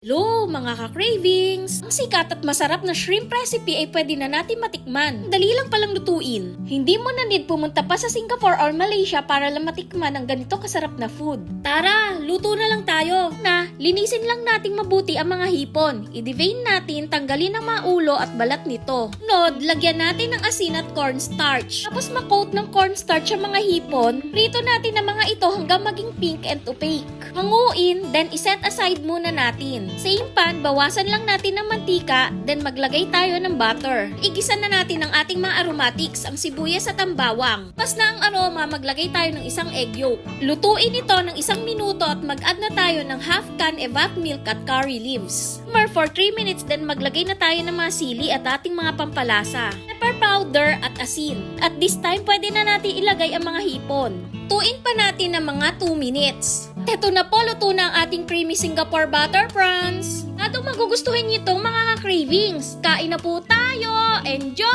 Hello mga ka-cravings! Ang sikat at masarap na shrimp recipe ay pwede na natin matikman. Dali lang palang lutuin. Hindi mo na need pumunta pa sa Singapore or Malaysia para lang matikman ang ganito kasarap na food. Tara, luto na lang tayo. Linisin lang nating mabuti ang mga hipon. I-devein natin, tanggalin ang mga ulo at balat nito. Sunod, lagyan natin ng asin at cornstarch. Tapos makoat ng cornstarch ang mga hipon. Prito natin ang mga ito hanggang maging pink and opaque. Hanguin, then iset aside muna natin. Same pan, bawasan lang natin ng mantika, then maglagay tayo ng butter. Igisa na natin ang ating mga aromatics, ang sibuyas at ang bawang. Pas na ang aroma, maglagay tayo ng isang egg yolk. Lutuin ito ng 1 minuto at mag-add na tayo ng half can evap milk at curry leaves. Simmer for 3 minutes, then maglagay na tayo ng mga sili at ating mga pampalasa. Pepper powder at asin. At this time, pwede na natin ilagay ang mga hipon. Tuin pa natin ng mga 2 minutes. Eto na po, luto na ang ating creamy Singapore butter prawns. At magugustuhin niyo itong mga ka-cravings. Kain na po tayo! Enjoy!